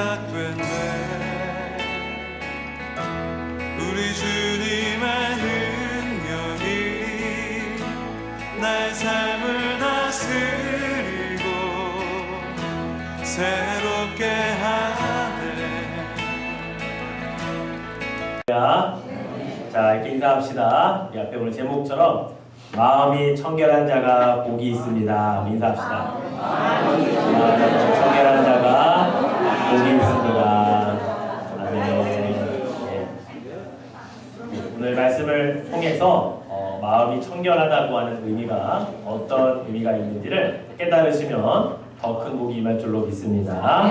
시작됐네. 우리 주님의 능력이 나의 삶을 다스리고 새롭게 하네. 자, 이렇게 인사합시다. 이 앞에 오늘 제목처럼 마음이 청결한 자가 복이 있습니다. 인사합시다. 마음이 청결한 자가 복이 있습니다. 아멘. 네. 오늘 말씀을 통해서 마음이 청결하다고 하는 의미가 어떤 의미가 있는지를 깨달으시면 더 큰 복이 임할 줄로 믿습니다.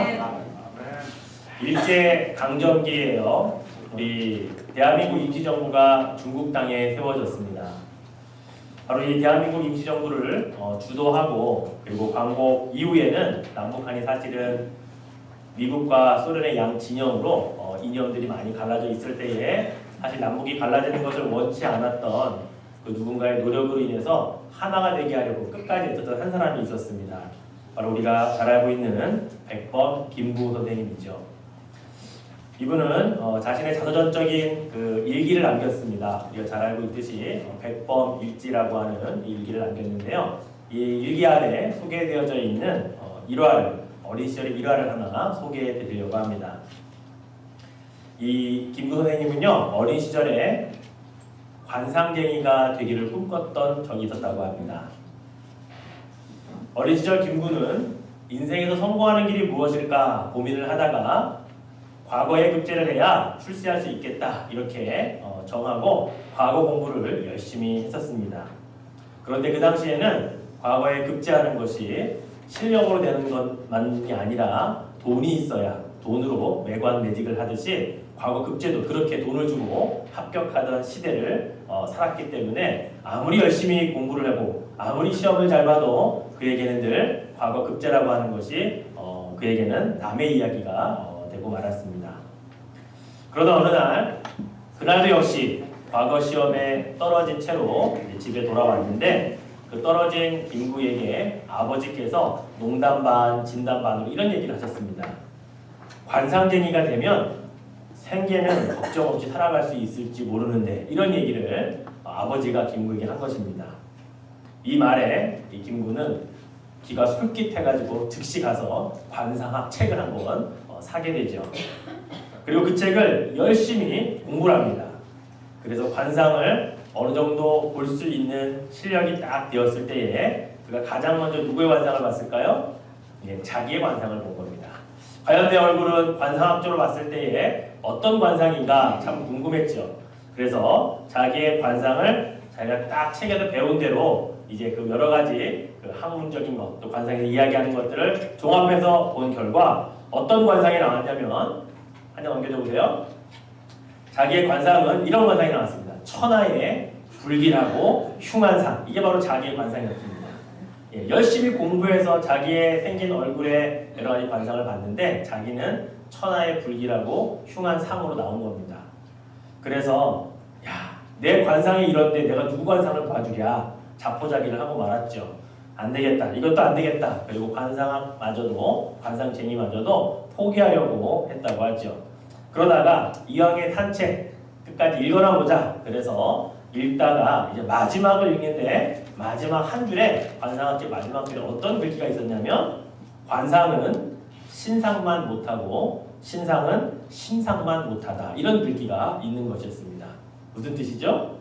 일제 강점기예요. 우리 대한민국 임시정부가 중국 땅에 세워졌습니다. 바로 이 대한민국 임시정부를 주도하고 그리고 광복 이후에는 남북한이 사실은 미국과 소련의 양 진영으로 이념들이 많이 갈라져 있을 때에 사실 남북이 갈라지는 것을 원치 않았던 그 누군가의 노력으로 인해서 하나가 되게 하려고 끝까지 애썼던 한 사람이 있었습니다. 바로 우리가 잘 알고 있는 백범 김구 선생님이죠. 이분은 자신의 자서전적인 그 일기를 남겼습니다. 우리가 잘 알고 있듯이 백범 일지라고 하는 일기를 남겼는데요. 이 일기 안에 소개되어져 있는 일화를, 어린 시절의 일화를 하나 소개해 드리려고 합니다. 이 김구 선생님은요, 어린 시절에 관상쟁이가 되기를 꿈꿨던 적이 있었다고 합니다. 어린 시절 김구는 인생에서 성공하는 길이 무엇일까 고민을 하다가 과거에 급제를 해야 출세할 수 있겠다 이렇게 정하고 과거 공부를 열심히 했었습니다. 그런데 그 당시에는 과거에 급제하는 것이 실력으로 되는 것만이 아니라 돈이 있어야 돈으로 매관매직을 하듯이 과거 급제도 그렇게 돈을 주고 합격하던 시대를 살았기 때문에 아무리 열심히 공부를 하고 아무리 시험을 잘 봐도 그에게는 늘 과거 급제라고 하는 것이 그에게는 남의 이야기가 되고 말았습니다. 그러다 어느 날 그날도 역시 과거 시험에 떨어진 채로 집에 돌아왔는데 그 떨어진 김구에게 아버지께서 농담 반 진담 반으로 이런 얘기를 하셨습니다. 관상쟁이가 되면 생계는 걱정 없이 살아갈 수 있을지 모르는데 이런 얘기를 아버지가 김구에게 한 것입니다. 이 말에 이 김구는 기가 솔깃해가지고 즉시 가서 관상학 책을 한 권 사게 되죠. 그리고 그 책을 열심히 공부를 합니다. 그래서 관상을 어느 정도 볼 수 있는 실력이 딱 되었을 때에 그가 가장 먼저 누구의 관상을 봤을까요? 예, 자기의 관상을 본 겁니다. 과연 내 얼굴은 관상학적으로 봤을 때에 어떤 관상인가 참 궁금했죠. 그래서 자기의 관상을 자기가 딱 책에서 배운 대로 이제 그 여러 가지 그 학문적인 것, 또 관상에서 이야기하는 것들을 종합해서 본 결과 어떤 관상이 나왔냐면 한 장 넘겨줘 보세요. 자기의 관상은 이런 관상이 나왔습니다. 천하의 불길하고 흉한 상. 이게 바로 자기의 관상이었습니다. 예, 열심히 공부해서 자기의 생긴 얼굴에 여러 가지 관상을 봤는데 자기는 천하의 불길하고 흉한 상으로 나온 겁니다. 그래서 야, 내 관상이 이런데 내가 누구 관상을 봐주랴 자포자기를 하고 말았죠. 안 되겠다. 이것도 안 되겠다. 그리고 관상마저도 관상쟁이마저도 포기하려고 했다고 하죠. 그러다가 이왕에 산 책 끝까지 읽어나 보자. 그래서 읽다가 이제 마지막을 읽는데 마지막 한 줄에 관상학적 마지막 줄에 어떤 글귀가 있었냐면 관상은 신상만 못하고 신상은 심상만 못하다. 이런 글귀가 있는 것이었습니다. 무슨 뜻이죠?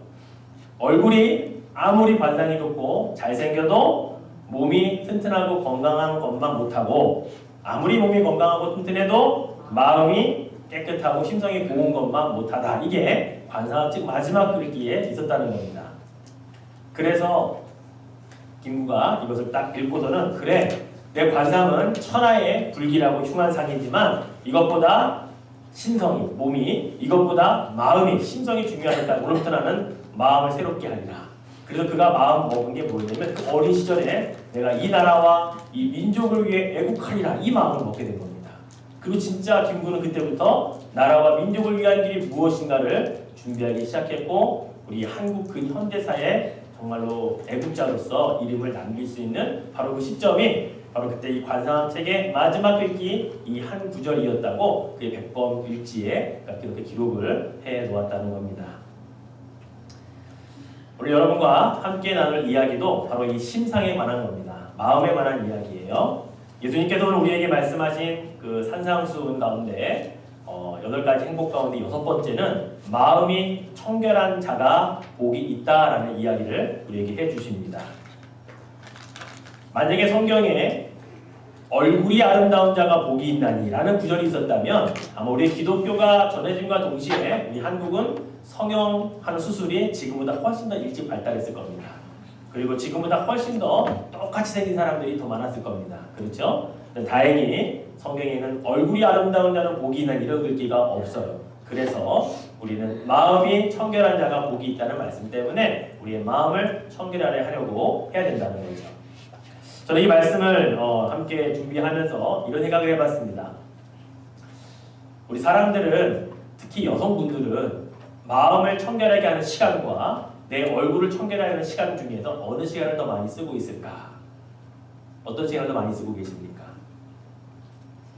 얼굴이 아무리 관상이 좋고 잘생겨도 몸이 튼튼하고 건강한 것만 못하고 아무리 몸이 건강하고 튼튼해도 마음이 깨끗하고 심성이 고운 것만 못하다. 이게 관상학 마지막 글귀에 있었다는 겁니다. 그래서 김구가 이것을 딱 읽고서는 그래, 내 관상은 천하의 불길하고 흉한 상이지만 이것보다 신성이, 몸이 이것보다 마음이, 심성이 중요하니까 오늘부터 나는 마음을 새롭게 하리라. 그래서 그가 마음 먹은 게 뭐냐면 그 어린 시절에 내가 이 나라와 이 민족을 위해 애국하리라 이 마음을 먹게 된 겁니다. 그리고 진짜 김구는 그때부터 나라와 민족을 위한 길이 무엇인가를 준비하기 시작했고 우리 한국 근현대사에 정말로 애국자로서 이름을 남길 수 있는 바로 그 시점이 바로 그때 이 관상학 책의 마지막 글귀 이 한 구절이었다고 그의 백범 일지에 그렇게 기록을 해 놓았다는 겁니다. 오늘 여러분과 함께 나눌 이야기도 바로 이 심상에 관한 겁니다. 마음에 관한 이야기예요. 예수님께서 오늘 우리에게 말씀하신 그 산상수훈 가운데 8가지 행복 가운데 6번째는 마음이 청결한 자가 복이 있다라는 이야기를 우리에게 해주십니다. 만약에 성경에 얼굴이 아름다운 자가 복이 있나니 라는 구절이 있었다면 아마 우리 기독교가 전해짐과 동시에 우리 한국은 성형하는 수술이 지금보다 훨씬 더 일찍 발달했을 겁니다. 그리고 지금보다 훨씬 더 똑같이 생긴 사람들이 더 많았을 겁니다. 그렇죠? 다행히 성경에는 얼굴이 아름다운 자는 복이 있는 이런 글귀가 없어요. 그래서 우리는 마음이 청결한 자가 복이 있다는 말씀 때문에 우리의 마음을 청결하게 하려고 해야 된다는 거죠. 저는 이 말씀을 함께 준비하면서 이런 생각을 해봤습니다. 우리 사람들은 특히 여성분들은 마음을 청결하게 하는 시간과 내 얼굴을 청결하게 하는 시간 중에서 어느 시간을 더 많이 쓰고 있을까? 어떤 시간을 더 많이 쓰고 계십니까?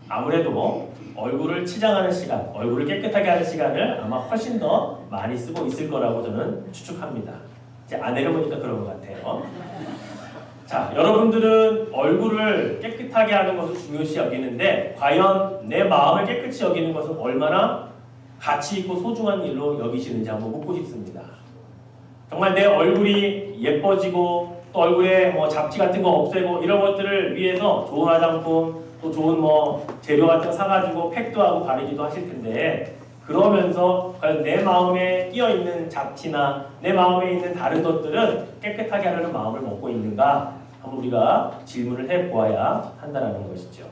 아무래도 얼굴을 치장하는 시간, 얼굴을 깨끗하게 하는 시간을 아마 훨씬 더 많이 쓰고 있을 거라고 저는 추측합니다. 이제 아내를 보니까 그런 것 같아요. 자, 여러분들은 얼굴을 깨끗하게 하는 것을 중요시 여기는데 과연 내 마음을 깨끗이 여기는 것은 얼마나 가치 있고 소중한 일로 여기시는지 한번 묻고 싶습니다. 정말 내 얼굴이 예뻐지고 또 얼굴에 잡티 같은 거 없애고 이런 것들을 위해서 좋은 화장품 또 좋은 재료 같은 거 사가지고 팩도 하고 바르기도 하실 텐데 그러면서 과연 내 마음에 끼어있는 잡티나 내 마음에 있는 다른 것들은 깨끗하게 하려는 마음을 먹고 있는가 한번 우리가 질문을 해보아야 한다는 것이죠.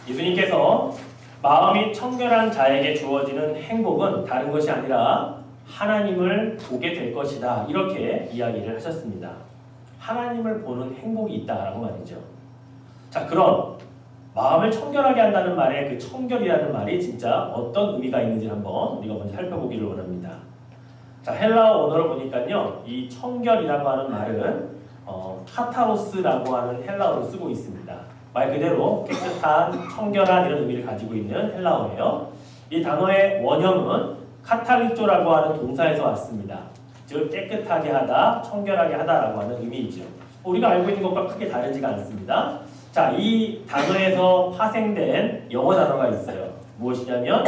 예수님께서 마음이 청결한 자에게 주어지는 행복은 다른 것이 아니라 하나님을 보게 될 것이다 이렇게 이야기를 하셨습니다. 하나님을 보는 행복이 있다라고 말이죠. 자, 그럼 마음을 청결하게 한다는 말에 그 청결이라는 말이 진짜 어떤 의미가 있는지 한번 우리가 먼저 살펴보기를 원합니다. 자, 헬라어 언어를 보니까요, 이 청결이라고 하는 말은 카타로스라고 하는 헬라어를 쓰고 있습니다. 말 그대로 깨끗한, 청결한 이런 의미를 가지고 있는 헬라어예요. 이 단어의 원형은 카탈리조라고 하는 동사에서 왔습니다. 즉 깨끗하게 하다, 청결하게 하다라고 하는 의미이죠. 우리가 알고 있는 것과 크게 다르지가 않습니다. 자, 이 단어에서 파생된 영어 단어가 있어요. 무엇이냐면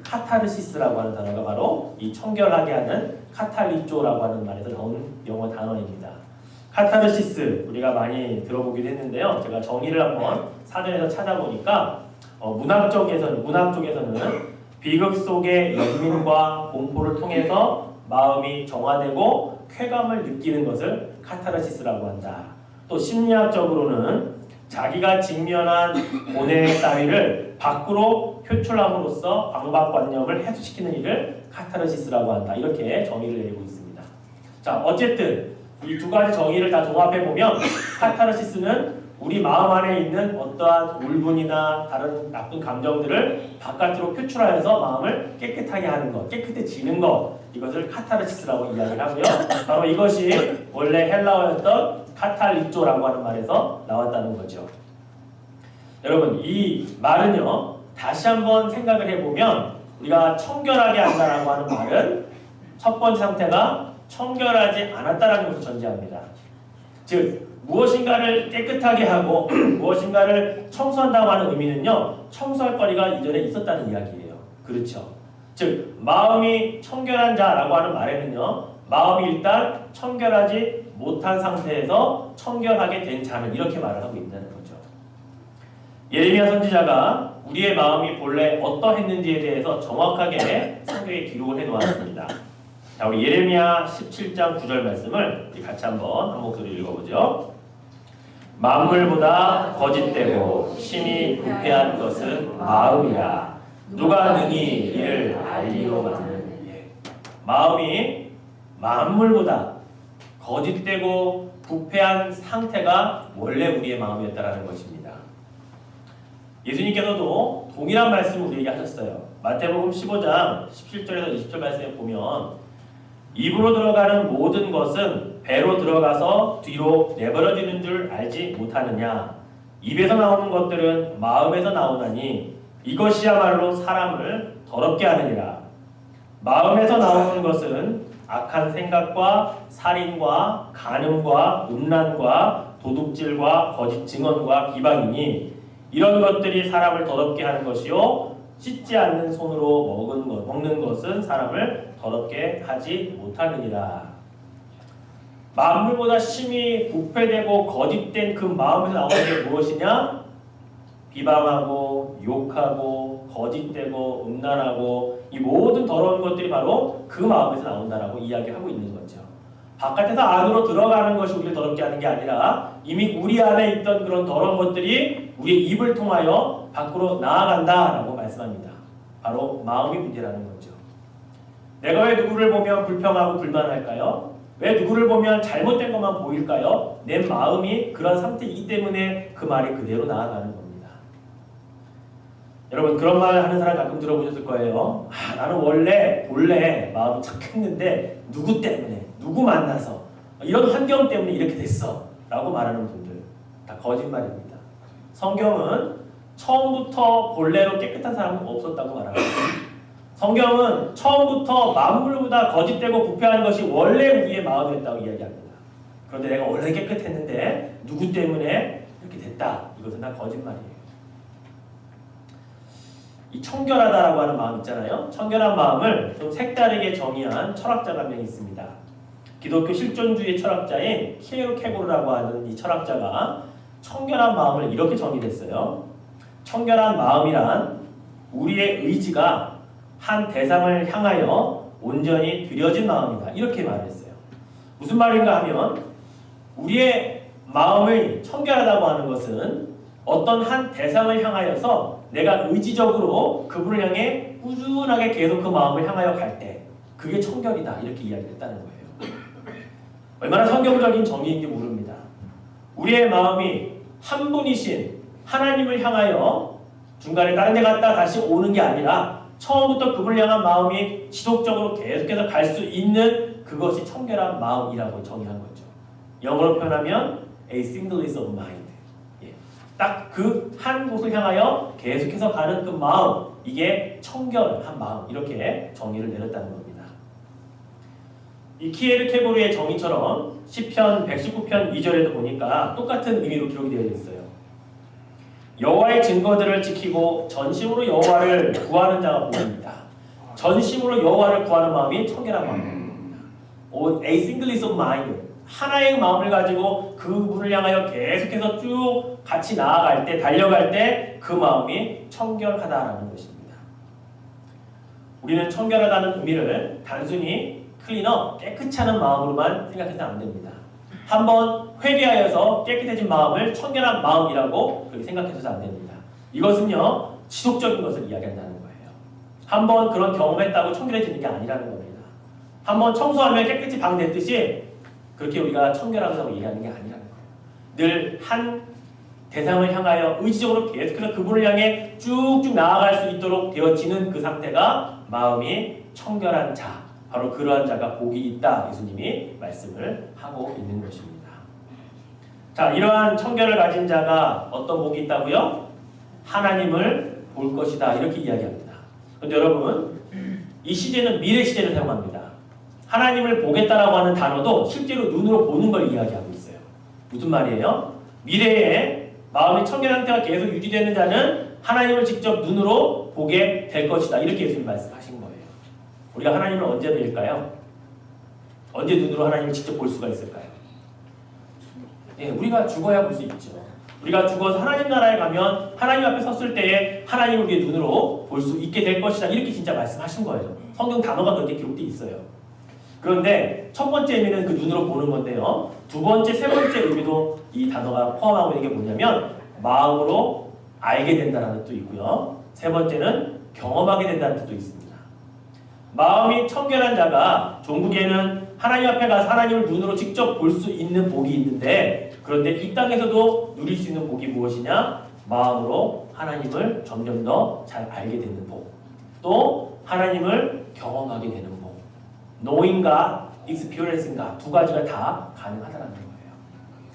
카타르시스라고 하는 단어가 바로 이 청결하게 하는 카탈리조라고 하는 말에서 나온 영어 단어입니다. 카타르시스 우리가 많이 들어보기도 했는데요. 제가 정의를 한번 사전에서 찾아보니까 문학 쪽에서는 비극 속의 연민과 공포를 통해서 마음이 정화되고 쾌감을 느끼는 것을 카타르시스라고 한다. 또 심리학적으로는 자기가 직면한 고뇌의 따위를 밖으로 표출함으로써 강박관념을 해소시키는 일을 카타르시스라고 한다. 이렇게 정의를 내리고 있습니다. 자, 어쨌든 이 두 가지 정의를 다 종합해 보면 카타르시스는 우리 마음 안에 있는 어떠한 울분이나 다른 나쁜 감정들을 바깥으로 표출하여서 마음을 깨끗하게 하는 것, 깨끗해지는 것, 이것을 카타르시스라고 이야기를 하고요. 바로 이것이 원래 헬라어였던 카탈리조라고 하는 말에서 나왔다는 거죠. 여러분, 이 말은요, 다시 한번 생각을 해보면 우리가 청결하게 한다라고 하는 말은 첫 번째 상태가 청결하지 않았다라는 것을 전제합니다. 즉 무엇인가를 깨끗하게 하고 무엇인가를 청소한다고 하는 의미는요, 청소할 거리가 이전에 있었다는 이야기예요. 그렇죠? 즉 마음이 청결한 자라고 하는 말에는요, 마음이 일단 청결하지 못한 상태에서 청결하게 된 자는 이렇게 말을 하고 있다는 거죠. 예레미야 선지자가 우리의 마음이 본래 어떠했는지에 대해서 정확하게 성경에 기록을 해놓았습니다. 자, 우리 예레미야 17장 9절 말씀을 같이 한 목소리 읽어보죠. 만물보다 거짓되고 심히 부패한 것은 마음이라. 누가 능히 이를 알리로마는. 마음이 만물보다 거짓되고 부패한 상태가 원래 우리의 마음이었다라는 것입니다. 예수님께서도 동일한 말씀을 우리에게 하셨어요. 마태복음 15장 17절에서 20절 말씀에 보면 입으로 들어가는 모든 것은 배로 들어가서 뒤로 내버려지는 줄 알지 못하느냐. 입에서 나오는 것들은 마음에서 나오나니 이것이야말로 사람을 더럽게 하느니라. 마음에서 나오는 것은 악한 생각과 살인과 간음과 음란과 도둑질과 거짓 증언과 비방이니 이런 것들이 사람을 더럽게 하는 것이요 씻지 않는 손으로 먹는 것은 사람을 더럽게 하지 못하느니라. 만물보다 심히 부패되고 거짓된 그 마음에서 나오는 게 무엇이냐? 비방하고 욕하고 거짓되고 음란하고 이 모든 더러운 것들이 바로 그 마음에서 나온다라고 이야기하고 있는 거죠. 바깥에서 안으로 들어가는 것이 우리를 더럽게 하는 게 아니라 이미 우리 안에 있던 그런 더러운 것들이 우리의 입을 통하여 밖으로 나아간다라고 말씀합니다. 바로 마음이 문제라는 거죠. 내가 왜 누구를 보면 불평하고 불만할까요? 왜 누구를 보면 잘못된 것만 보일까요? 내 마음이 그런 상태이기 때문에 그 말이 그대로 나아가는 겁니다. 여러분 그런 말 하는 사람 가끔 들어보셨을 거예요. 나는 본래 마음이 착했는데 누구 때문에 누구 만나서 이런 환경 때문에 이렇게 됐어 라고 말하는 분들 다 거짓말입니다. 성경은 처음부터 본래로 깨끗한 사람은 없었다고 말합니다. 성경은 처음부터 만물보다 거짓되고 부패한 것이 원래 우리의 마음이었다고 이야기합니다. 그런데 내가 원래 깨끗했는데 누구 때문에 이렇게 됐다. 이것은 다 거짓말이에요. 이 청결하다라고 하는 마음 있잖아요. 청결한 마음을 좀 색다르게 정의한 철학자가 한 명 있습니다. 기독교 실존주의 철학자인 키에르케고르라고 하는 이 철학자가 청결한 마음을 이렇게 정의했어요. 청결한 마음이란 우리의 의지가 한 대상을 향하여 온전히 들여진 마음이다. 이렇게 말했어요. 무슨 말인가 하면 우리의 마음을 청결하다고 하는 것은 어떤 한 대상을 향하여서 내가 의지적으로 그분을 향해 꾸준하게 계속 그 마음을 향하여 갈 때 그게 청결이다. 이렇게 이야기했다는 거예요. 얼마나 성경적인 정의인지 모릅니다. 우리의 마음이 한 분이신 하나님을 향하여 중간에 다른 데 갔다 다시 오는 게 아니라 처음부터 그분을 향한 마음이 지속적으로 계속해서 갈 수 있는 그것이 청결한 마음이라고 정의한 거죠. 영어로 표현하면 a singleness of mind. 딱 그 한 곳을 향하여 계속해서 가는 그 마음, 이게 청결한 마음, 이렇게 정의를 내렸다는 겁니다. 이 키에르케고르의 정의처럼 시편 119편 2절에도 보니까 똑같은 의미로 기록이 되어 있어요. 여호와의 증거들을 지키고 전심으로 여호와를 구하는 자가 복이 있다. 전심으로 여호와를 구하는 마음이 청결한 마음입니다. A singleness of mind. 하나의 마음을 가지고 그분을 향하여 계속해서 쭉 같이 나아갈 때, 달려갈 때 그 마음이 청결하다라는 것입니다. 우리는 청결하다는 의미를 단순히 클리너, 깨끗이 하는 마음으로만 생각해서는 안 됩니다. 한번 회개하여서 깨끗해진 마음을 청결한 마음이라고 그렇게 생각해서는 안 됩니다. 이것은요, 지속적인 것을 이야기한다는 거예요. 한번 그런 경험했다고 청결해지는 게 아니라는 겁니다. 한번 청소하면 깨끗이 방 냈듯이 그렇게 우리가 청결하다고 얘기하는 게 아니라는 거예요. 늘 한 대상을 향하여 의지적으로 계속해서 그분을 향해 쭉쭉 나아갈 수 있도록 되어지는 그 상태가 마음이 청결한 자, 바로 그러한 자가 복이 있다. 예수님이 말씀을 하고 있는 것입니다. 자, 이러한 청결을 가진 자가 어떤 복이 있다고요? 하나님을 볼 것이다. 이렇게 이야기합니다. 그런데 여러분, 이 시제는 미래 시제를 사용합니다. 하나님을 보겠다라고 하는 단어도 실제로 눈으로 보는 걸 이야기하고 있어요. 무슨 말이에요? 미래에 마음의 청결 상태가 계속 유지되는 자는 하나님을 직접 눈으로 보게 될 것이다. 이렇게 예수님 말씀하신 거예요. 우리가 하나님을 언제 뵐까요? 언제 눈으로 하나님을 직접 볼 수가 있을까요? 예, 우리가 죽어야 볼 수 있죠. 우리가 죽어서 하나님 나라에 가면 하나님 앞에 섰을 때에 하나님을 우리의 눈으로 볼 수 있게 될 것이다. 이렇게 진짜 말씀하신 거예요. 성경 단어가 그렇게 기록되어 있어요. 그런데 첫 번째 의미는 그 눈으로 보는 건데요. 두 번째, 세 번째 의미도 이 단어가 포함하고 있는 게 뭐냐면 마음으로 알게 된다는 뜻도 있고요. 세 번째는 경험하게 된다는 뜻도 있습니다. 마음이 청결한 자가 종국에는 하나님 앞에 가서 하나님을 눈으로 직접 볼 수 있는 복이 있는데, 그런데 이 땅에서도 누릴 수 있는 복이 무엇이냐? 마음으로 하나님을 점점 더 잘 알게 되는 복, 또 하나님을 경험하게 되는 복. knowing과 experience인가 두 가지가 다 가능하다는 거예요.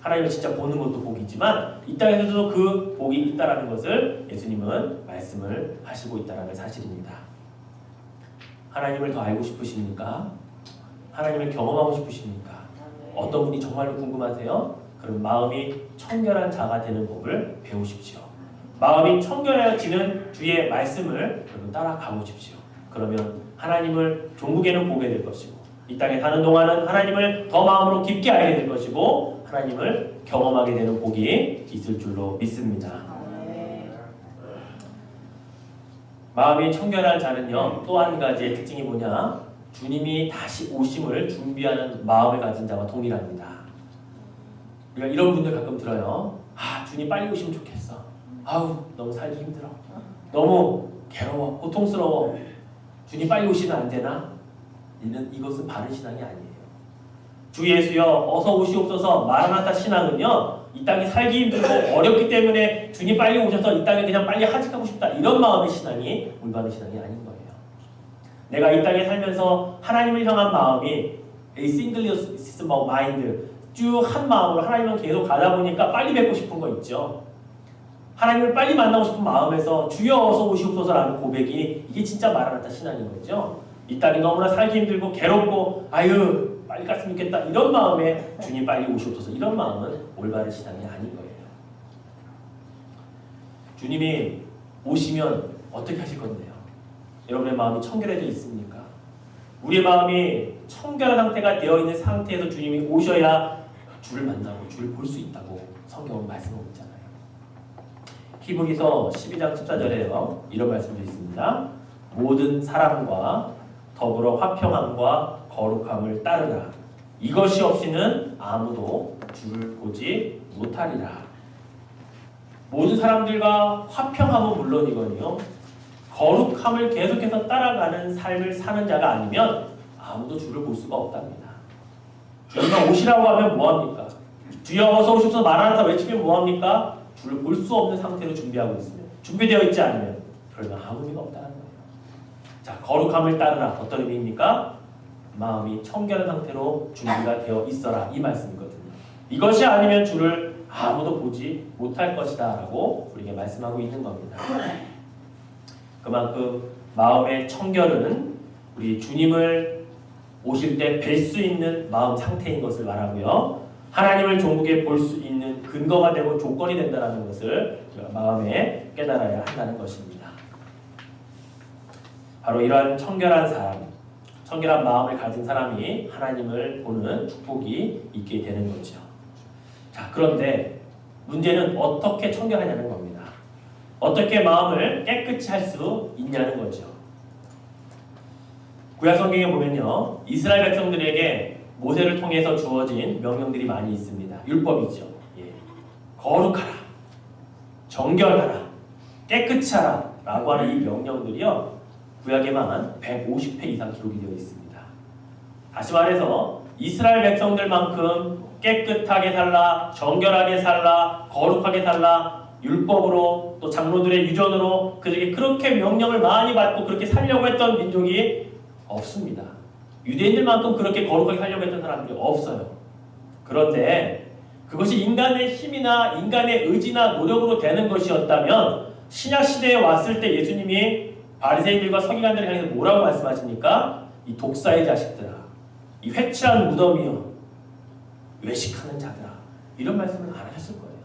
하나님을 진짜 보는 것도 복이지만 이 땅에서도 그 복이 있다라는 것을 예수님은 말씀을 하시고 있다는 사실입니다. 하나님을 더 알고 싶으십니까? 하나님을 경험하고 싶으십니까? 어떤 분이 정말로 궁금하세요? 그럼 마음이 청결한 자가 되는 법을 배우십시오. 마음이 청결해지는 주의 말씀을 여러분 따라가 보십시오. 그러면 하나님을 종국에는 보게 될 것이고 이 땅에 사는 동안은 하나님을 더 마음으로 깊게 알게 될 것이고 하나님을 경험하게 되는 복이 있을 줄로 믿습니다. 마음이 청결한 자는요, 또 한 가지의 특징이 뭐냐? 주님이 다시 오심을 준비하는 마음을 가진 자와 동일합니다. 우리가 이런 분들 가끔 들어요. 아, 주님 빨리 오시면 좋겠어. 아우, 너무 살기 힘들어. 너무 괴로워, 고통스러워. 주님 빨리 오시면 안 되나? 이것은 바른 신앙이 아니에요. 주 예수여 어서 오시옵소서 마라나타 신앙은요, 이 땅이 살기 힘들고 어렵기 때문에 주님 빨리 오셔서 이 땅에 그냥 빨리 하직하고 싶다, 이런 마음의 신앙이 올바른 신앙이 아닌 거예요. 내가 이 땅에 살면서 하나님을 향한 마음이 a single mind, 쭉 한 마음으로 하나님을 계속 가다 보니까 빨리 뵙고 싶은 거 있죠. 하나님을 빨리 만나고 싶은 마음에서 주여 어서 오시옵소서라는 고백이 이게 진짜 마라나타 신앙인 거죠. 이 땅이 너무나 살기 힘들고 괴롭고 아유 빨리 갔으면 좋겠다, 이런 마음에 주님 빨리 오시옵소서, 이런 마음은 올바른 신앙이 아닌 거예요. 주님이 오시면 어떻게 하실 건데요? 여러분의 마음이 청결해져 있습니까? 우리의 마음이 청결한 상태가 되어 있는 상태에서 주님이 오셔야 주를 만나고 주를 볼 수 있다고 성경은 말씀하고 있잖아요. 히브리서 12장 14절에요. 이런 말씀도 있습니다. 모든 사람과 더불어 화평함과 거룩함을 따르라. 이것이 없이는 아무도 주를 보지 못하리라. 모든 사람들과 화평함은 물론이거든요. 거룩함을 계속해서 따라가는 삶을 사는 자가 아니면 아무도 주를 볼 수가 없답니다. 주님가 오시라고 하면 뭐합니까? 주여 어서 오십소서 마라나타 외치면 뭐합니까? 주를 볼 수 없는 상태로 준비하고 있으면, 준비되어 있지 않으면 그러면 아무 의미가 없다는 거예요. 자, 거룩함을 따르라. 어떤 의미입니까? 마음이 청결한 상태로 준비가 되어 있어라, 이 말씀이거든요. 이것이 아니면 주를 아무도 보지 못할 것이다 라고 우리에게 말씀하고 있는 겁니다. 그만큼 마음의 청결은 우리 주님을 오실 때 뵐 수 있는 마음 상태인 것을 말하고요. 하나님을 종국에 볼 수 있는 근거가 되고 조건이 된다는 것을 우리가 마음에 깨달아야 한다는 것입니다. 바로 이러한 청결한 사람, 청결한 마음을 가진 사람이 하나님을 보는 축복이 있게 되는 거죠. 자, 그런데 문제는 어떻게 청결하냐는 겁니다. 어떻게 마음을 깨끗이 할 수 있냐는 거죠. 구약 성경에 보면요, 이스라엘 백성들에게 모세를 통해서 주어진 명령들이 많이 있습니다. 율법이죠. 예. 거룩하라, 정결하라, 깨끗이 하라 라고 하는 이 명령들이요, 구약에만 150회 이상 기록이 되어 있습니다. 다시 말해서 이스라엘 백성들만큼 깨끗하게 살라, 정결하게 살라, 거룩하게 살라, 율법으로 또 장로들의 유전으로 그들에게 그렇게 명령을 많이 받고 그렇게 살려고 했던 민족이 없습니다. 유대인들만큼 그렇게 거룩하게 살려고 했던 사람들이 없어요. 그런데 그것이 인간의 힘이나 인간의 의지나 노력으로 되는 것이었다면 신약시대에 왔을 때 예수님이 바리새인들과 서기관들을 향해서 뭐라고 말씀하십니까? 이 독사의 자식들아, 이 회칠한 무덤이여, 외식하는 자들아, 이런 말씀을 안 하셨을 거예요.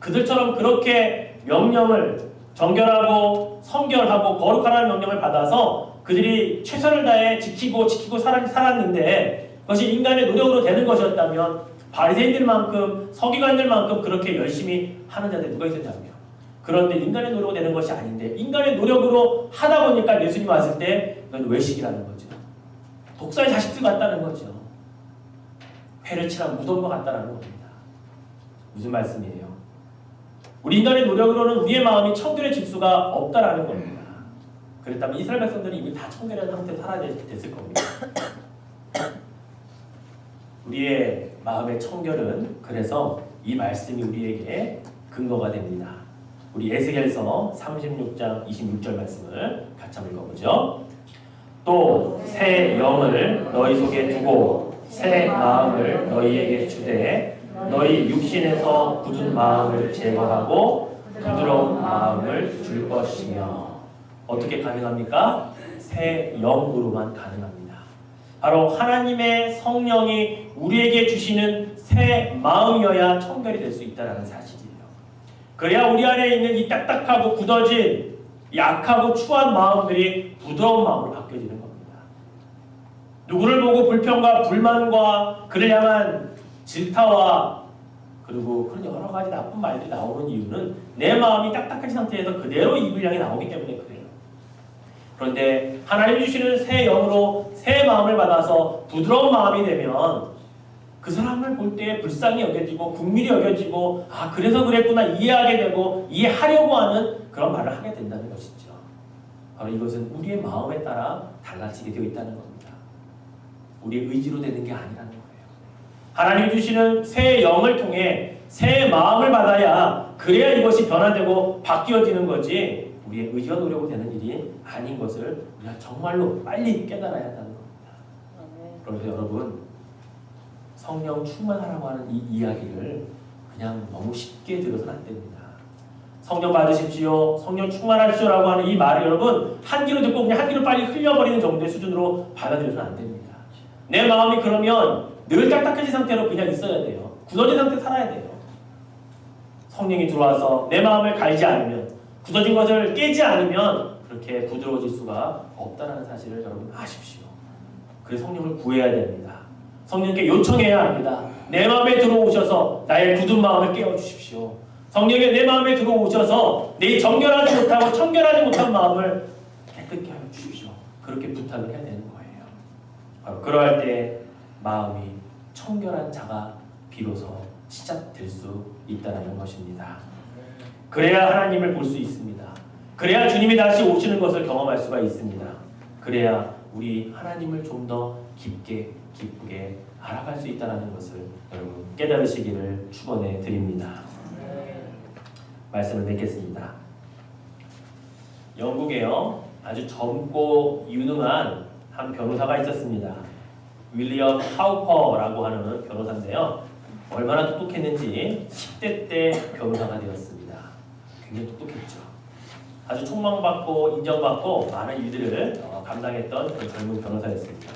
그들처럼 그렇게 명령을 정결하고 성결하고 거룩하라는 명령을 받아서 그들이 최선을 다해 지키고 살았는데 그것이 인간의 노력으로 되는 것이었다면 바리새인들만큼 서기관들만큼 그렇게 열심히 하는 자들이 누가 있었냐고요. 그런데 인간의 노력으로 되는 것이 아닌데 인간의 노력으로 하다 보니까 예수님이 왔을 때 그건 외식이라는 거죠. 독사의 자식들 같다는 거죠. 회를 칠한 무덤과 같다는 겁니다. 무슨 말씀이에요? 우리 인간의 노력으로는 우리의 마음이 청결해질 수가 없다라는 겁니다. 그랬다면 이스라엘 백성들이 이미 다 청결한 상태로 살아야 됐을 겁니다. 우리의 마음의 청결은 그래서 이 말씀이 우리에게 근거가 됩니다. 우리 에스겔서 36장 26절 말씀을 같이 한번 읽어보죠. 또 새 영을 너희 속에 두고 새 마음을 너희에게 주되 너희 육신에서 굳은 마음을 제거하고 부드러운 마음을 줄 것이며. 어떻게 가능합니까? 새 영으로만 가능합니다. 바로 하나님의 성령이 우리에게 주시는 새 마음이어야 청결이 될 수 있다는 사실이에요. 그래야 우리 안에 있는 이 딱딱하고 굳어진 약하고 추한 마음들이 부드러운 마음으로 바뀌어지는 겁니다. 누구를 보고 불평과 불만과 그를 향한 질타와 그리고 그런 여러 가지 나쁜 말들이 나오는 이유는 내 마음이 딱딱한 상태에서 그대로 입을 향해 나오기 때문에 그래요. 그런데 하나님이 주시는 새 영으로 새 마음을 받아서 부드러운 마음이 되면 그 사람을 볼 때 불쌍히 여겨지고 국밀히 여겨지고 아 그래서 그랬구나 이해하게 되고 이해하려고 하는 그런 말을 하게 된다는 것이죠. 바로 이것은 우리의 마음에 따라 달라지게 되어 있다는 겁니다. 우리의 의지로 되는 게 아니라는 거예요. 하나님이 주시는 새 영을 통해 새 마음을 받아야 그래야 이것이 변화되고 바뀌어지는 거지 우리의 의지와 노력으로 되는 일이 아닌 것을 우리가 정말로 빨리 깨달아야 한다는 겁니다. 그래서 여러분 성령 충만하라고 하는 이 이야기를 그냥 너무 쉽게 들어서는 안 됩니다. 성령 받으십시오, 성령 충만하십시오라고 하는 이 말을 여러분 한 귀로 듣고 그냥 한 귀로 빨리 흘려버리는 정도의 수준으로 받아들여서는 안 됩니다. 내 마음이 그러면 늘 딱딱해진 상태로 그냥 있어야 돼요. 굳어진 상태에 살아야 돼요. 성령이 들어와서 내 마음을 갈지 않으면 굳어진 것을 깨지 않으면 그렇게 부드러워질 수가 없다는 사실을 여러분 아십시오. 그래서 성령을 구해야 됩니다. 성령께 요청해야 합니다. 내 마음에 들어오셔서 나의 굳은 마음을 깨워주십시오. 성령이 내 마음에 들어오셔서 내 정결하지 못하고 청결하지 못한 마음을 깨끗게 하여 주십시오. 그렇게 부탁을 해야 되는 거예요. 바로 그러할 때 마음이 청결한 자가 비로소 시작될 수 있다는 것입니다. 그래야 하나님을 볼 수 있습니다. 그래야 주님이 다시 오시는 것을 경험할 수가 있습니다. 그래야 우리 하나님을 좀 더 깊게 기쁘게 알아갈 수 있다는 것을 여러분 깨달으시기를 축원해 드립니다. 말씀을 맺겠습니다. 영국에요 아주 젊고 유능한 한 변호사가 있었습니다. 윌리엄 하우퍼라고 하는 변호사인데요. 얼마나 똑똑했는지 10대 때 변호사가 되었습니다. 굉장히 똑똑했죠. 아주 촉망받고 인정받고 많은 일들을 감당했던 그런 젊은 변호사였습니다.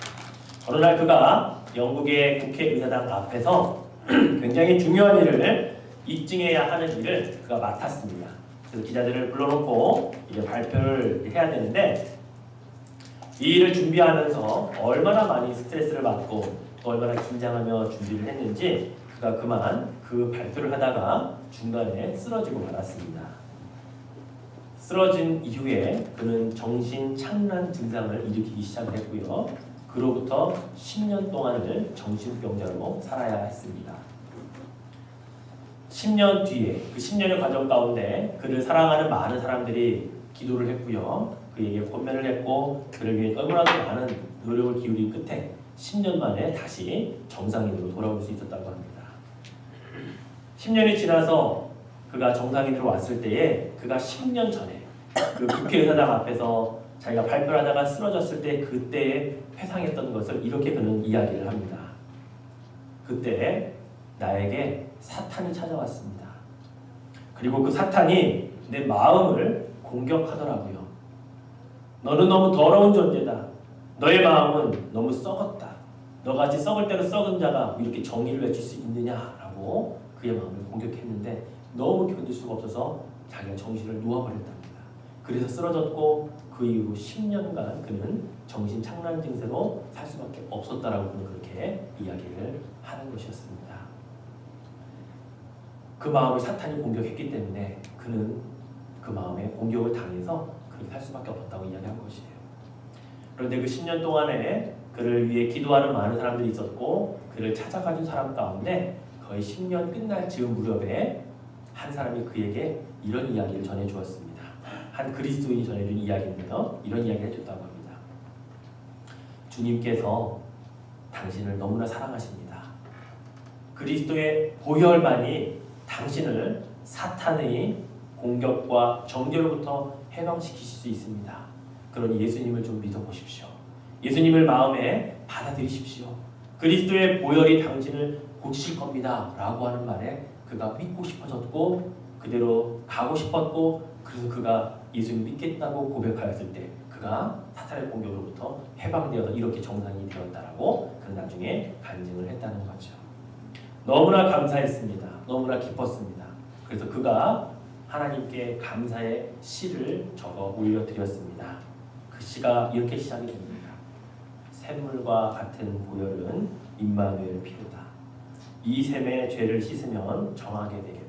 어느 날 그가 영국의 국회의사당 앞에서 굉장히 중요한 일을 입증해야 하는 일을 그가 맡았습니다. 그래서 기자들을 불러놓고 이제 발표를 해야 되는데 이 일을 준비하면서 얼마나 많이 스트레스를 받고 또 얼마나 긴장하며 준비를 했는지 그가 그만 그 발표를 하다가 중간에 쓰러지고 말았습니다. 쓰러진 이후에 그는 정신 착란 증상을 일으키기 시작을 했고요. 그로부터 10년 동안을 정신병자로 살아야 했습니다. 10년 뒤에 그 10년의 과정 가운데 그를 사랑하는 많은 사람들이 기도를 했고요. 그에게 권면을 했고 그를 위해 얼마나도 많은 노력을 기울인 끝에 10년 만에 다시 정상인으로 돌아올 수 있었다고 합니다. 10년이 지나서 그가 정상인으로 왔을 때에 그가 10년 전에 그 국회의사당 앞에서 자기가 발표를 하다가 쓰러졌을 때 그때에 회상했던 것을 이렇게 그는 이야기를 합니다. 그때 나에게 사탄이 찾아왔습니다. 그리고 그 사탄이 내 마음을 공격하더라고요. 너는 너무 더러운 존재다. 너의 마음은 너무 썩었다. 너같이 썩을 대로 썩은 자가 이렇게 정의를 외칠 수 있느냐라고 그의 마음을 공격했는데 너무 견딜 수가 없어서 자기가 정신을 놓아버렸답니다. 그래서 쓰러졌고 그 이후 10년간 그는 정신 착란 증세로 살 수밖에 없었다라고 그는 그렇게 이야기를 하는 것이었습니다. 그 마음을 사탄이 공격했기 때문에 그는 그 마음에 공격을 당해서 그렇게 살 수밖에 없었다고 이야기한 것이에요. 그런데 그 10년 동안에 그를 위해 기도하는 많은 사람들이 있었고 그를 찾아가준 사람 가운데 거의 10년 끝날 즈음 무렵에 한 사람이 그에게 이런 이야기를 전해주었습니다. 한 그리스도인이 전해준 이야기인데요. 이런 이야기를 해줬다고 합니다. 주님께서 당신을 너무나 사랑하십니다. 그리스도의 보혈만이 당신을 사탄의 공격과 정죄로부터 해방시키실 수 있습니다. 그러니 예수님을 좀 믿어보십시오. 예수님을 마음에 받아들이십시오. 그리스도의 보혈이 당신을 고치실 겁니다 라고 하는 말에 그가 믿고 싶어졌고 그대로 가고 싶었고, 그래서 그가 예수님 믿겠다고 고백하였을 때 그가 사탄의 공격으로부터 해방되어서 이렇게 정상이 되었다라고 그 나중에 간증을 했다는 거죠. 너무나 감사했습니다. 너무나 기뻤습니다. 그래서 그가 하나님께 감사의 시를 적어 올려드렸습니다. 그 시가 이렇게 시작이 됩니다. 샘물과 같은 보혈은 임마누엘 피로다. 이 샘의 죄를 씻으면 정하게 되겠네.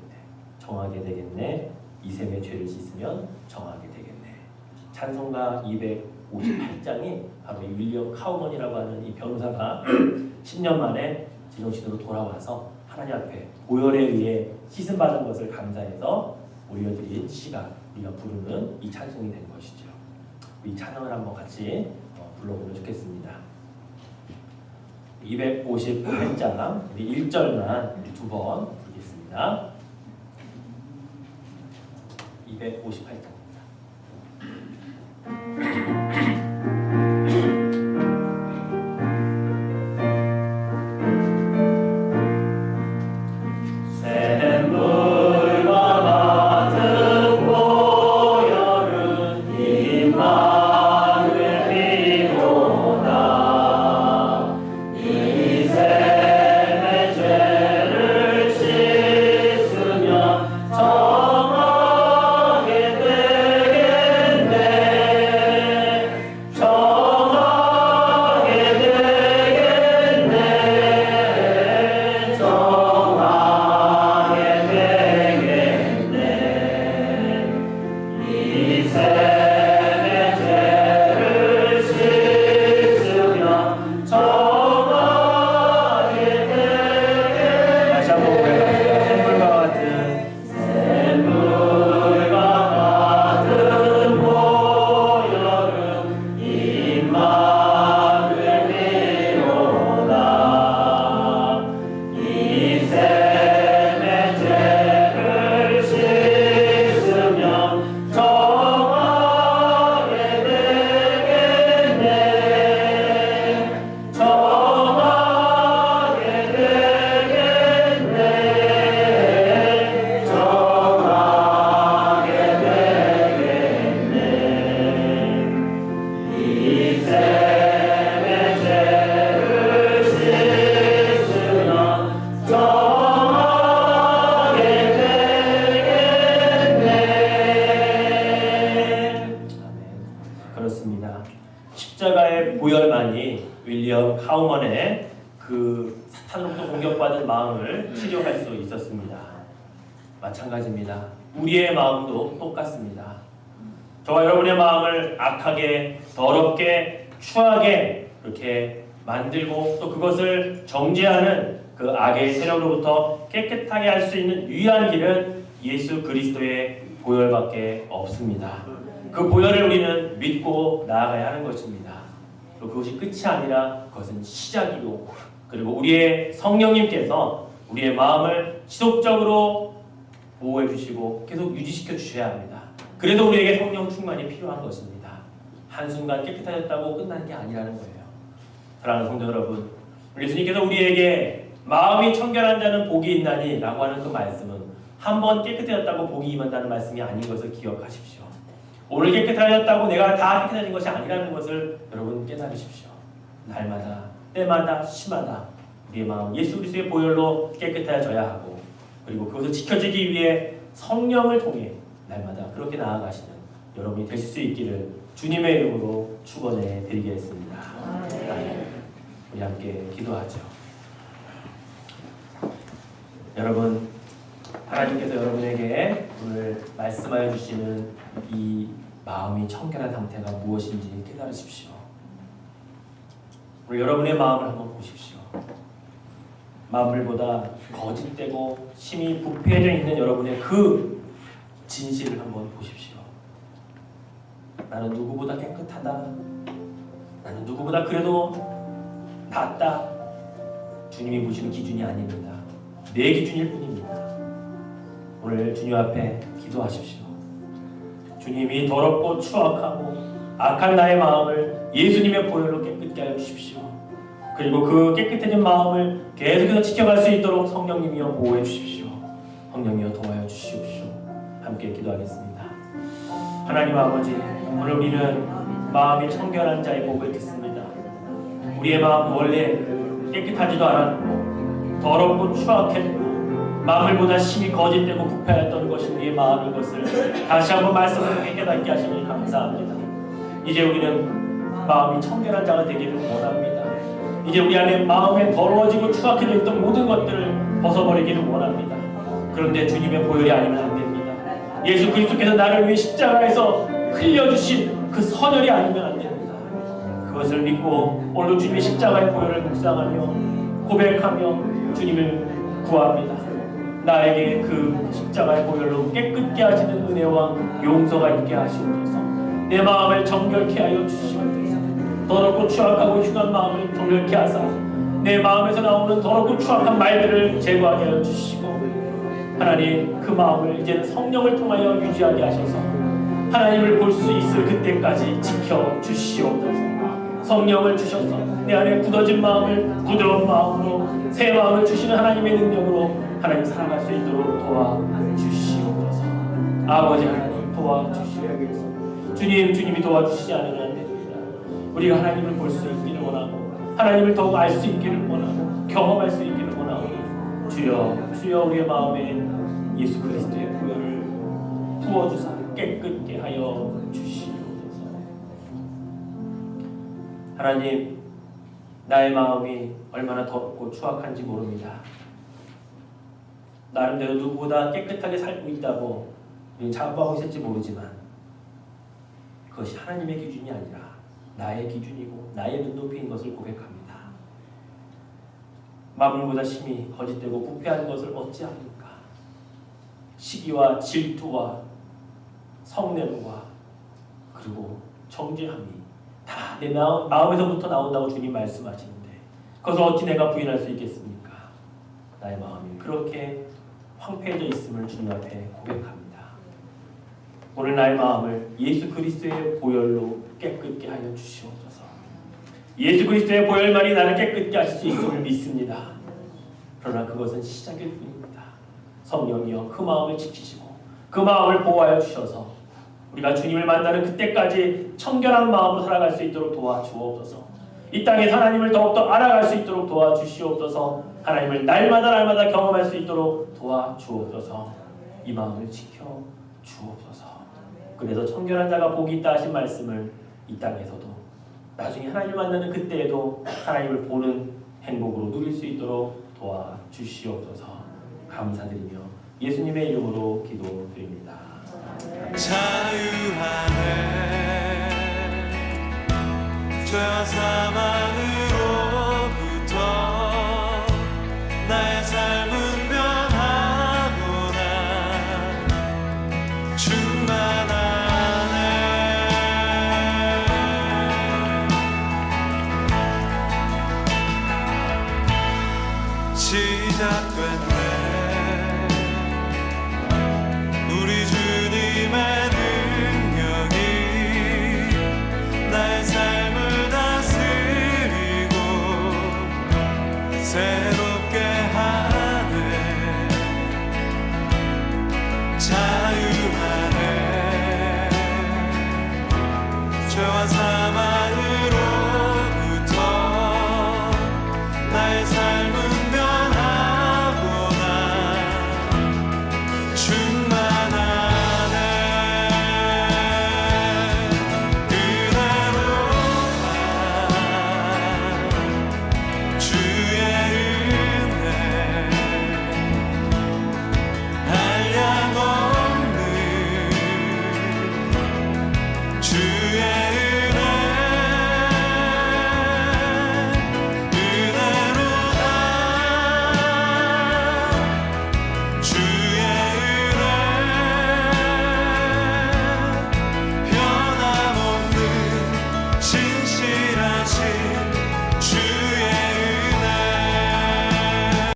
정하게 되겠네. 이 샘의 죄를 씻으면 정하게 되겠네. 찬송가 258장이 바로 이 윌리엄 카우먼이라고 하는 이 변호사가 10년 만에 제정신으로 돌아와서 하나님 앞에 보혈에 의해 씻음 받은 것을 감사해서 올려드린 시가 우리가 부르는 이 찬송이 된 것이죠. 이 찬양을 한번 같이 불러보면 좋겠습니다. 258장 1절만 두 번 부르겠습니다. 258장입니다. 십자가의 보혈만이 윌리엄 카우먼의 그 사탄으로부터 공격받은 마음을 치료할 수 있었습니다. 마찬가지입니다. 우리의 마음도 똑같습니다. 저와 여러분의 마음을 악하게, 더럽게, 추하게 이렇게 만들고 또 그것을 정죄하는 그 악의 세력으로부터 깨끗하게 할 수 있는 유일한 길은 예수 그리스도의 보혈밖에 없습니다. 그 보혈을 우리는 믿고 나아가야 하는 것입니다. 또 그것이 끝이 아니라 그것은 시작이고, 그리고 우리의 성령님께서 우리의 마음을 지속적으로 보호해 주시고 계속 유지시켜 주셔야 합니다. 그래서 우리에게 성령 충만이 필요한 것입니다. 한순간 깨끗해졌다고 끝나는 게 아니라는 거예요. 사랑하는 성도 여러분, 예수님께서 우리에게 마음이 청결한 자는 복이 있나니 라고 하는 그 말씀은 한번 깨끗해졌다고 복이 임한다는 말씀이 아닌 것을 기억하십시오. 오늘 깨끗해졌다고 내가 다 깨끗해진 것이 아니라는 것을 여러분 깨달으십시오. 날마다, 때마다, 시마다 우리의 마음 예수 그리스도의 보혈로 깨끗해져야 하고, 그리고 그것을 지켜지기 위해 성령을 통해 날마다 그렇게 나아가시는 여러분이 되실 수 있기를 주님의 이름으로 축원해 드리겠습니다. 우리 함께 기도하죠. 여러분, 하나님께서 여러분에게 오늘 말씀하여 주시는 이 마음이 청결한 상태가 무엇인지 깨달으십시오. 오늘 여러분의 마음을 한번 보십시오. 만물보다 거짓되고 심히 부패해져 있는 여러분의 그 진실을 한번 보십시오. 나는 누구보다 깨끗하다. 나는 누구보다 그래도 낫다. 주님이 보시는 기준이 아닙니다. 내 기준일 뿐입니다. 오늘 주님 앞에 기도하십시오. 주님이 더럽고 추악하고 악한 나의 마음을 예수님의 보혈로 깨끗이 깨끗게 하여 주십시오. 그리고 그 깨끗해진 마음을 계속해서 지켜갈 수 있도록 성령님이여 보호해 주십시오. 성령이여 도와여 주시옵시오. 함께 기도하겠습니다. 하나님 아버지, 오늘 우리는 마음이 청결한 자의 복을 듣습니다. 우리의 마음은 원래 깨끗하지도 않았고 더럽고 추악했고 마음을 보다 심히 거짓되고 부패했던 것이 우리의 마음인 것을 다시 한번 말씀을 통해 깨닫게 하시니 감사합니다. 이제 우리는 마음이 청결한 자가 되기를 원합니다. 이제 우리 안에 마음에 더러워지고 추악해져 있던 모든 것들을 벗어버리기를 원합니다. 그런데 주님의 보혈이 아니면 안 됩니다. 예수 그리스도께서 나를 위해 십자가에서 흘려주신 그 선혈이 아니면 안 됩니다. 그것을 믿고 오늘도 주님의 십자가의 보혈을 묵상하며 고백하며 주님을 구합니다. 나에게 그 십자가의 보혈로 깨끗게 하시는 은혜와 용서가 있게 하시옵소서. 내 마음을 정결케 하여 주시옵소서. 더럽고 추악하고 흉한 마음을 정결케 하사 내 마음에서 나오는 더럽고 추악한 말들을 제거하게 하여 주시고, 하나님 그 마음을 이제는 성령을 통하여 유지하게 하셔서 하나님을 볼 수 있을 그때까지 지켜 주시옵소서. 성령을 주셔서 내 안에 굳어진 마음을 부드러운 마음으로 새 마음을 주시는 하나님의 능력으로 하나님 살아갈 수 있도록 도와주시옵소서. 아버지 하나님 도와주시옵소서. 주님이 도와주시지 않으면 안 됩니다. 우리가 하나님을 볼 수 있기를 원하고 하나님을 더욱 알 수 있기를 원하고 경험할 수 있기를 원하고, 주여 우리의 마음에 예수 그리스도의 보혈을 부어주사 깨끗게 하여 주시옵소서. 하나님, 나의 마음이 얼마나 더럽고 추악한지 모릅니다. 나름대로 누구보다 깨끗하게 살고 있다고 자부하고 있을지 모르지만 그것이 하나님의 기준이 아니라 나의 기준이고 나의 눈높이인 것을 고백합니다. 만물보다 심히 거짓되고 부패한 것을 어찌합니까? 시기와 질투와 성냄과 그리고 정죄함이 다 내 마음에서부터 나온다고 주님 말씀하시는데 그것을 어찌 내가 부인할 수 있겠습니까? 나의 마음이 그렇게 황폐해져 있음을 주님 앞에 고백합니다. 오늘 나의 마음을 예수 그리스도의 보혈로 깨끗게 하여 주시옵소서. 예수 그리스도의 보혈만이 나를 깨끗게 하실 수 있음을 믿습니다. 그러나 그것은 시작일 뿐입니다. 성령이여 그 마음을 지키시고 그 마음을 보호하여 주셔서 우리가 주님을 만나는 그때까지 청결한 마음으로 살아갈 수 있도록 도와주옵소서. 이 땅에 하나님을 더욱더 알아갈 수 있도록 도와주시옵소서. 하나님을 날마다 경험할 수 있도록 도와주옵소서. 이 마음을 지켜주옵소서. 그래서 청결한 자가 복이 있다 하신 말씀을 이 땅에서도 나중에 하나님을 만나는 그때에도 하나님을 보는 행복으로 누릴 수 있도록 도와주시옵소서. 감사드리며 예수님의 이름으로 기도드립니다. 자유하네 죄와 사함